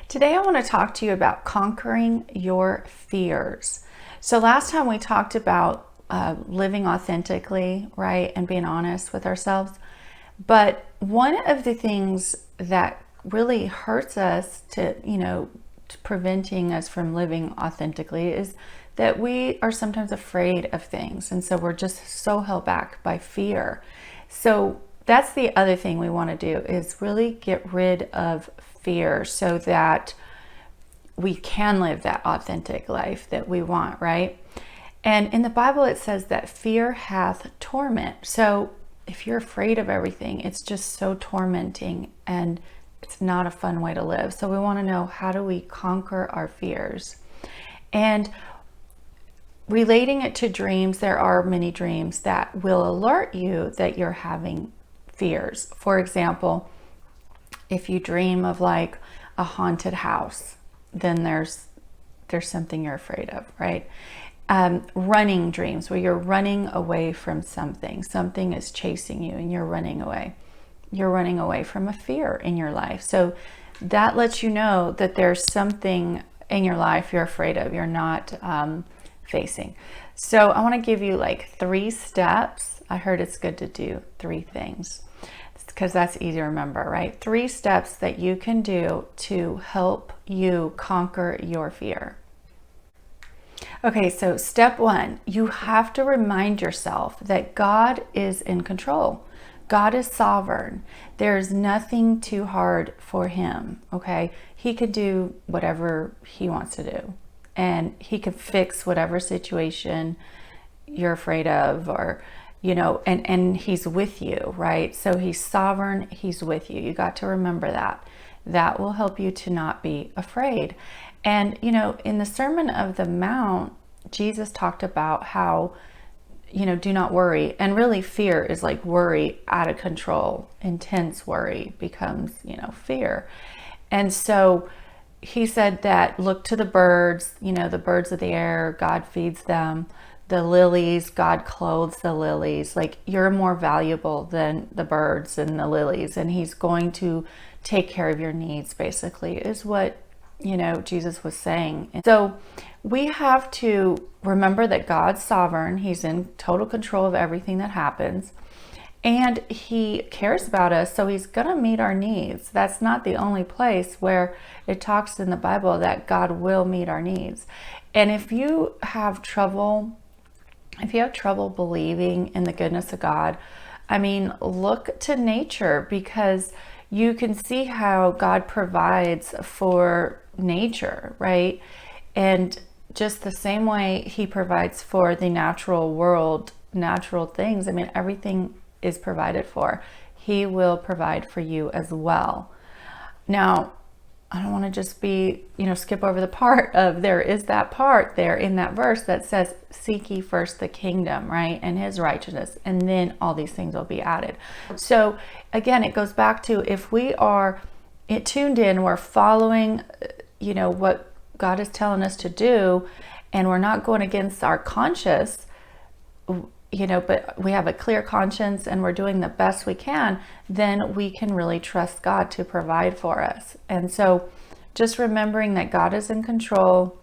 Today I want to talk to you about conquering your fears. So last time we talked about living authentically, right, and being honest with ourselves. But one of the things that really hurts us to preventing us from living authentically is that we are sometimes afraid of things. And so we're just so held back by fear. So that's the other thing we want to do is really get rid of fear so that we can live that authentic life that we want, right? And in the Bible, it says that fear hath torment. So if you're afraid of everything, it's just so tormenting and it's not a fun way to live. So we want to know, how do we conquer our fears? And relating it to dreams, there are many dreams that will alert you that you're having fears. For example, if you dream of like a haunted house, then there's something you're afraid of, right? Running dreams where you're running away from something is chasing you and you're running away from a fear in your life. So that lets you know that there's something in your life you're afraid of, you're not facing. So I want to give you like 3 steps. I heard it's good to do 3 things because that's easy to remember, right? 3 steps that you can do to help you conquer your fear. Okay, so step 1, you have to remind yourself that God is in control. God is sovereign. There's nothing too hard for him, okay? He could do whatever he wants to do, and he could fix whatever situation you're afraid of, or and he's with you, right? So he's sovereign, he's with you. You got to remember that. That will help you to not be afraid. And in the Sermon of the Mount, Jesus talked about how do not worry. And really, fear is like worry out of control. Intense worry becomes fear. And so he said that look to the birds, the birds of the air, God feeds them. The lilies, God clothes the lilies. Like, you're more valuable than the birds and the lilies, and he's going to take care of your needs, basically, is what Jesus was saying. And so we have to remember that God's sovereign. He's in total control of everything that happens, and he cares about us, so he's going to meet our needs. That's not the only place where it talks in the Bible that God will meet our needs. And if you have trouble believing in the goodness of God, look to nature, because you can see how God provides for nature, right? And just the same way he provides for the natural world, natural things, everything is provided for. He will provide for you as well. Now, I don't want to just skip over the part of, there is that part there in that verse that says, seek ye first the kingdom, right? And his righteousness, and then all these things will be added. So again, it goes back to, if we are tuned in, we're following, what God is telling us to do, and we're not going against our conscience, but we have a clear conscience and we're doing the best we can, then we can really trust God to provide for us. And so just remembering that God is in control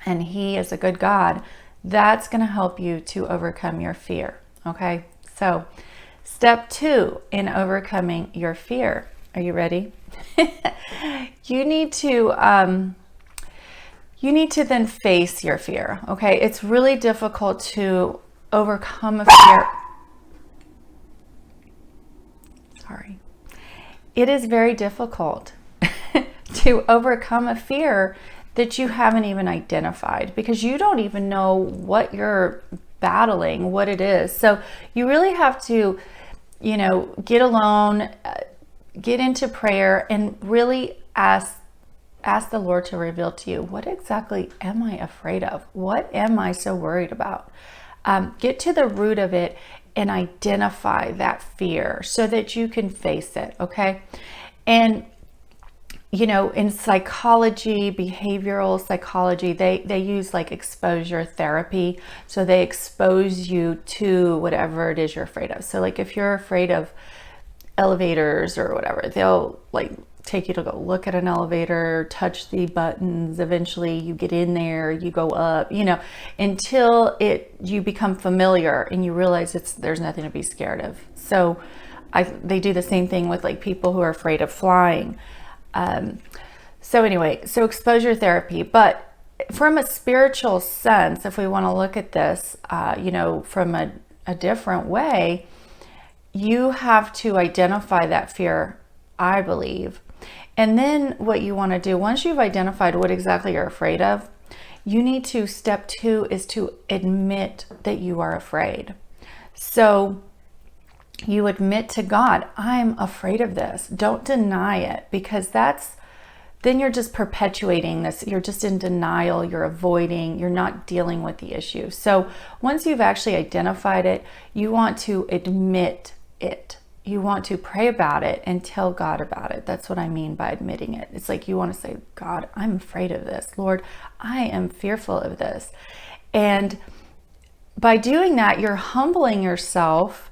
and he is a good God, that's going to help you to overcome your fear. Okay. So step 2 in overcoming your fear. Are you ready? You need to then face your fear. Okay. It's really difficult to overcome a fear. Sorry. It is very difficult to overcome a fear that you haven't even identified, because you don't even know what you're battling, what it is. So you really have to, get alone, get into prayer, and really ask the Lord to reveal to you, what exactly am I afraid of? What am I so worried about? Get to the root of it and identify that fear so that you can face it, okay? And, in psychology, behavioral psychology, they use like exposure therapy. So they expose you to whatever it is you're afraid of. So like if you're afraid of elevators or whatever, they'll like take you to go look at an elevator, touch the buttons. Eventually you get in there, you go up, you know, until you become familiar and you realize there's nothing to be scared of. So they do the same thing with like people who are afraid of flying. So anyway, so exposure therapy, but from a spiritual sense, if we want to look at this, you know, from a different way, you have to identify that fear, I believe. And then what you want to do, once you've identified what exactly you're afraid of, you need to, step 2 is to admit that you are afraid. So you admit to God, I'm afraid of this. Don't deny it, because then you're just perpetuating this. You're just in denial. You're avoiding. You're not dealing with the issue. So once you've actually identified it, you want to admit it. You want to pray about it and tell God about it. That's what I mean by admitting it. It's like you want to say, God, I'm afraid of this. Lord, I am fearful of this. And by doing that, you're humbling yourself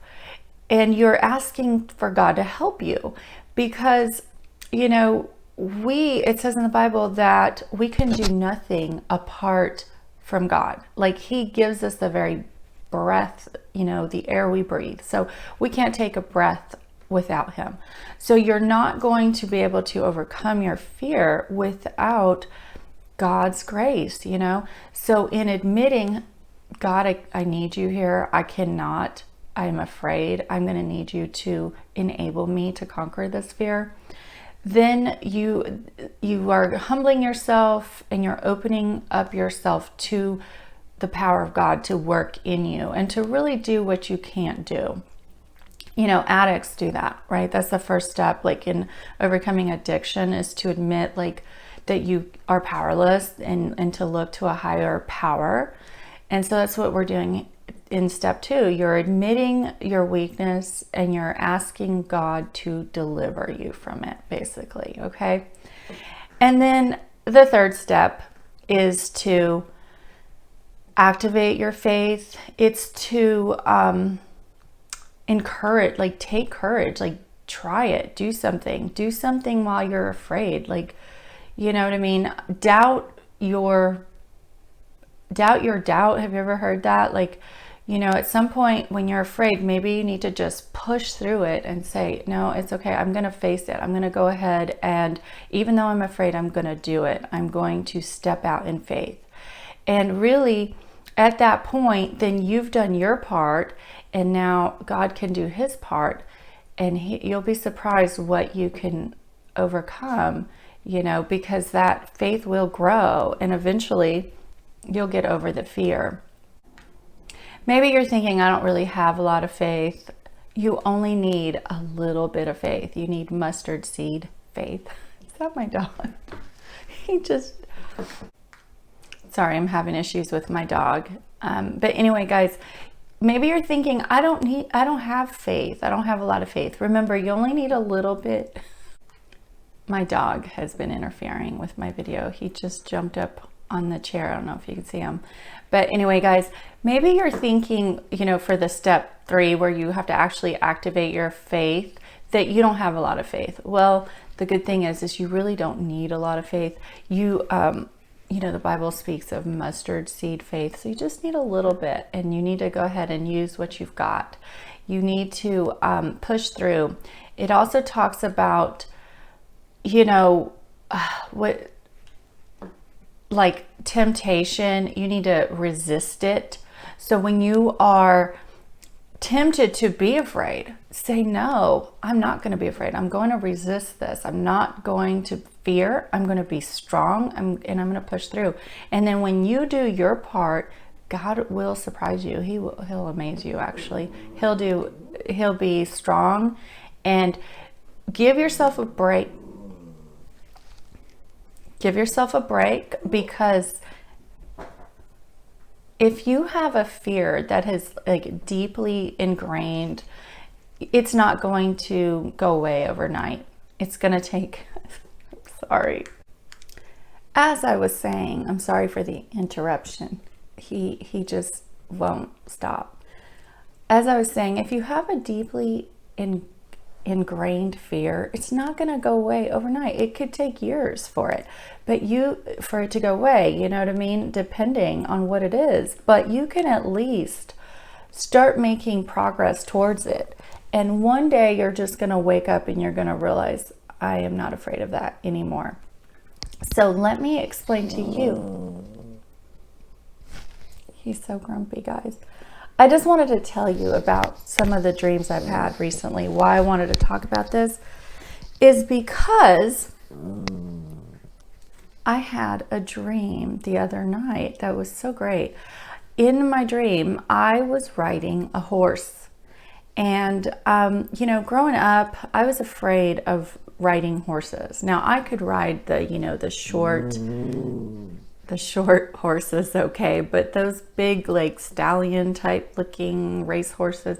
and you're asking for God to help you, because, you know, it says in the Bible that we can do nothing apart from God. Like He gives us the very breath, you know, the air we breathe. So we can't take a breath without Him. So you're not going to be able to overcome your fear without God's grace, you know? So in admitting, God, I need you here. I cannot. I'm afraid. I'm going to need you to enable me to conquer this fear. Then you are humbling yourself and you're opening up yourself to the power of God to work in you and to really do what you can't do. You know, addicts do that, right? That's the first step, like in overcoming addiction, is to admit like that you are powerless and to look to a higher power. And so that's what we're doing in step 2. You're admitting your weakness and you're asking God to deliver you from it, basically, okay? And then the third step is to activate your faith. It's to encourage, like take courage, like try it, do something while you're afraid. Like, you know what I mean? Doubt your doubt. Have you ever heard that? Like, you know, at some point when you're afraid, maybe you need to just push through it and say, no, it's okay. I'm going to face it. I'm going to go ahead. And even though I'm afraid, I'm going to do it. I'm going to step out in faith. And really at that point, then you've done your part and now God can do His part, and you'll be surprised what you can overcome, you know, because that faith will grow and eventually you'll get over the fear. Maybe you're thinking, I don't really have a lot of faith. You only need a little bit of faith. You need mustard seed faith. Is that my dog? Sorry, I'm having issues with my dog. But anyway, guys, maybe you're thinking, I don't have faith. I don't have a lot of faith. Remember, you only need a little bit. My dog has been interfering with my video. He just jumped up on the chair. I don't know if you can see him. But anyway, guys, maybe you're thinking, you know, for the step 3 where you have to actually activate your faith, that you don't have a lot of faith. Well, the good thing is you really don't need a lot of faith. You know, the Bible speaks of mustard seed faith. So you just need a little bit, and you need to go ahead and use what you've got. You need to push through. It also talks about, you know, like temptation, you need to resist it. So when you are tempted to be afraid, say, no, I'm not going to be afraid. I'm going to resist this. I'm not going to fear. I'm going to be strong, and I'm going to push through. And then when you do your part, God will surprise you. He'll amaze you, actually. He'll be strong, and give yourself a break. Give yourself a break, because if you have a fear that is like deeply ingrained, it's not going to go away overnight. It's going to take, sorry. As I was saying, I'm sorry for the interruption. He just won't stop. As I was saying, if you have a deeply ingrained fear, it's not going to go away overnight. It could take years for it, for it to go away, you know what I mean? Depending on what it is, but you can at least start making progress towards it. And one day you're just going to wake up and you're going to realize, I am not afraid of that anymore. So let me explain to you. He's so grumpy, guys. I just wanted to tell you about some of the dreams I've had recently. Why I wanted to talk about this is because I had a dream the other night that was so great. In my dream, I was riding a horse. And, you know, growing up, I was afraid of riding horses. Now, I could ride the short horses, okay, but those big, like, stallion type looking race horses,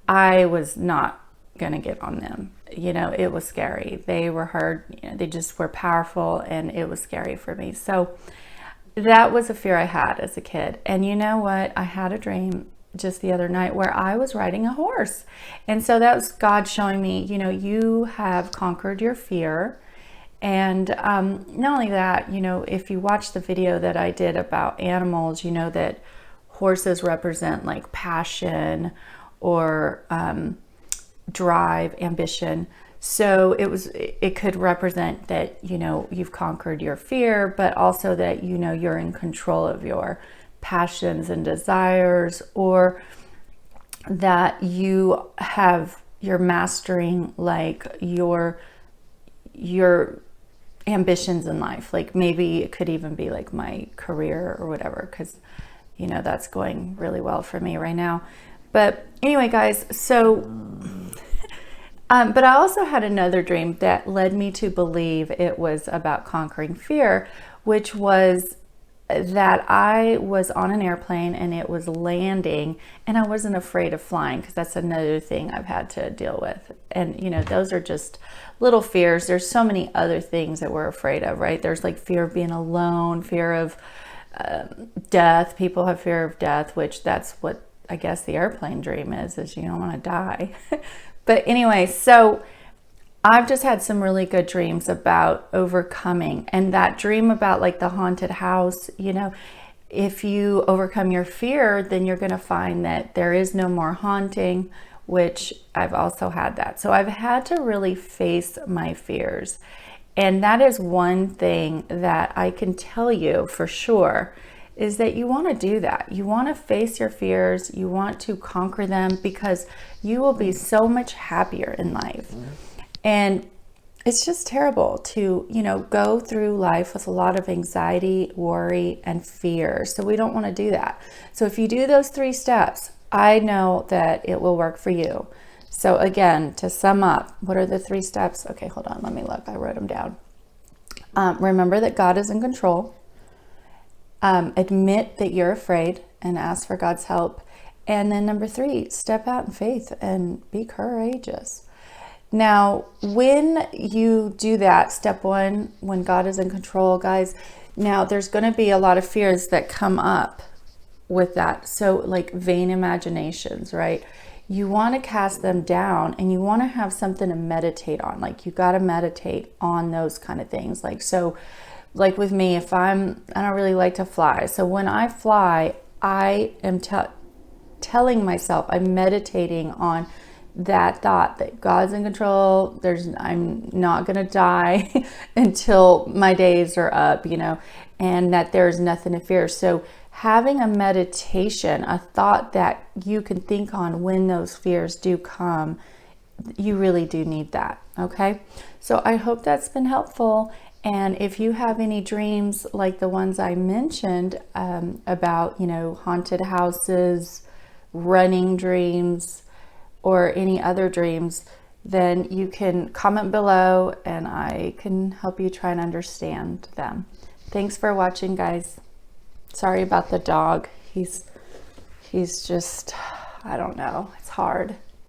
I was not gonna get on them. You know, it was scary. They were hard, you know, they just were powerful, and it was scary for me. So that was a fear I had as a kid. And you know what? I had a dream just the other night where I was riding a horse. And so that was God showing me, you know, you have conquered your fear. And not only that, you know, if you watch the video that I did about animals, you know that horses represent like passion or drive, ambition. So it could represent that, you know, you've conquered your fear, but also that, you know, you're in control of your passions and desires, or that you're mastering like your ambitions in life. Like maybe it could even be like my career or whatever, because, you know, that's going really well for me right now. But anyway, guys, so but I also had another dream that led me to believe it was about conquering fear, which was that I was on an airplane and it was landing, and I wasn't afraid of flying, because that's another thing I've had to deal with. And, you know, those are just little fears. There's so many other things that we're afraid of, right? There's like fear of being alone, fear of death. People have fear of death, which that's what I guess the airplane dream is you don't want to die. But anyway, so I've just had some really good dreams about overcoming. And that dream about like the haunted house, you know, if you overcome your fear, then you're going to find that there is no more haunting, which I've also had that. So I've had to really face my fears. And that is one thing that I can tell you for sure, is that you want to do that. You want to face your fears. You want to conquer them, because you will be so much happier in life. And it's just terrible to, you know, go through life with a lot of anxiety, worry, and fear. So we don't want to do that. So if you do those 3 steps, I know that it will work for you. So again, to sum up, what are the 3 steps? Okay, hold on. Let me look. I wrote them down. Remember that God is in control. Admit that you're afraid and ask for God's help. And then number 3, step out in faith and be courageous. Now, when you do that, step 1, when God is in control, guys, now there's going to be a lot of fears that come up with that. So like vain imaginations, right? You want to cast them down, and you want to have something to meditate on. Like you got to meditate on those kind of things. Like, so like with me, if I don't really like to fly. So when I fly, I am telling myself, I'm meditating on that thought that God's in control. I'm not going to die until my days are up, you know, and that there's nothing to fear. So having a meditation, a thought that you can think on when those fears do come, you really do need that. Okay. So I hope that's been helpful. And if you have any dreams like the ones I mentioned about, you know, haunted houses, running dreams, or any other dreams, then you can comment below and I can help you try and understand them. Thanks for watching, guys. Sorry about the dog. He's just, I don't know, it's hard.